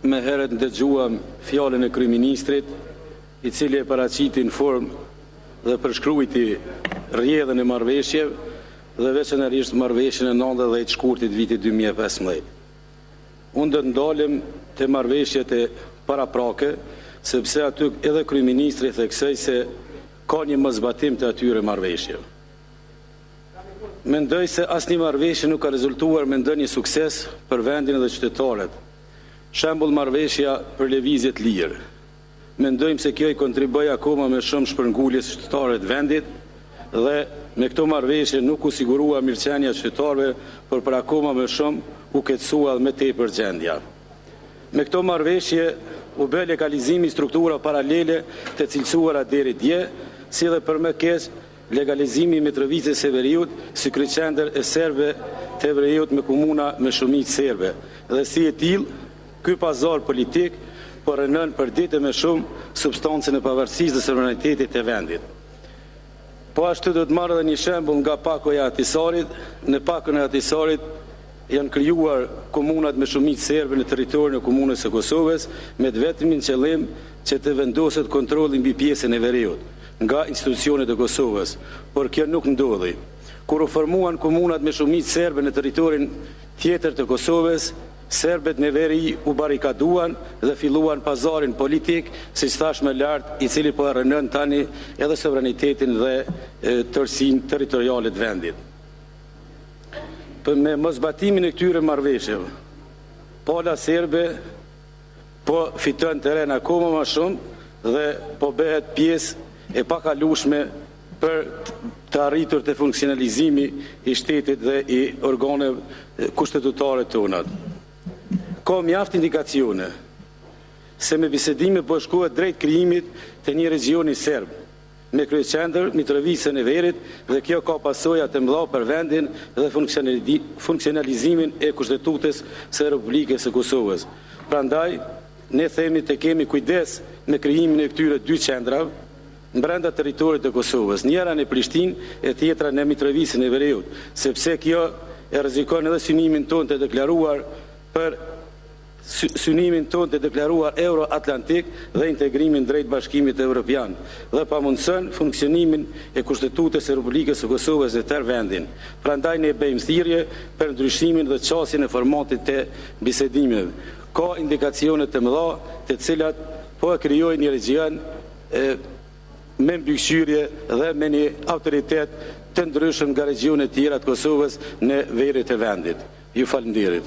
me herët dëgjuam fjalën e kryeministrit, i cili e paraqiti në formë dhe përshkruajti rrjedhën e marrëveshjeve dhe veçanërisht marrëveshjen e 19 shkurtit vitit 2015. Unë do të ndalim te marrëveshjet e paraprake, sepse aty edhe kryeministri theksoi se ka një mosbatim të atyre marrëveshjeve. Mendoj se asnjë marrëveshje nuk ka rezultuar me ndonjë sukses për vendin dhe qytetarët. Shembull marrëveshja për lëvizje të lirë. Mendojmë se kjo i kontriboi akoma më shumë shpërnguljes së qytetarëve të vendit dhe me këto marrëveshje nuk u sigurua mirëqenia e qytetarëve, por për akoma më shumë u keqësua më tepër gjendja. Me këto marrëveshje u bë legalizimi struktura paralele të cilësuara deri dje, si dhe për më keq legalizimi i Mitrovicës së Veriut si kryeqendër e serbe të Veriut me komuna me shumicë serbe. Dhe si e tillë, ky pazar politik po rënon për ditë më shumë substancën e pavarësisë dhe suverenitetit të vendit. Po ashtu do të marrë edhe një shembull nga Pakoja e Atisarit. Në Pakën e Atisarit janë krijuar komunat me shumicë serbe në territorin e komunës së Kosovës me vetëmin qëllim që të vendoset kontrolli mbi pjesën e Veriut nga institucionet e Kosovës, por kjo nuk ndodhi. Kur u formuan komunat me shumicë serbe në territorin tjetër të Kosovës, serbet në Veri u barikaduan dhe filluan pazarin politik, siç thash më lart, i cili po rënon tani edhe sovranitetin dhe tërësinë territoriale të vendit. Me mosbatimin e këtyre marrëveshjeve, pala serbe po fiton terren akoma më shumë dhe po bëhet pjesë e pakalueshme për të arritur të funksionalizimi i shtetit dhe i organeve kushtetuare tona. Ka mjaft indikacione se me bisedime po shkohet drejt krijimit të një regioni serb me kryeqendër Mitrovicën e Verit, dhe kjo ka pasoja të mëdha për vendin dhe funksionalizimin e Kushtetutës së Republikës së Kosovës. Prandaj, ne themi të kemi kujdes me krijimin e këtyre dy qendrave brenda territorit të Kosovës, njëra në Prishtinë e tjetra në Mitrovicën e Veriut, sepse kjo e rrezikon edhe synimin tonë të deklaruar euro-atlantik dhe integrimin drejt Bashkimit Evropian, dhe pamundson funksionimin e Kushtetutës së Republikës së Kosovës dhe tërë vendin. Prandaj ne bëjmë thirrje për ndryshimin dhe qasjen e formatit të bisedimeve. Ka indikacione të mëdha të cilat po e krijojnë një region me mbikëqyrje dhe me një autoritet të ndryshëm nga regionet tjera të Kosovës në veri të vendit. Ju falenderoj.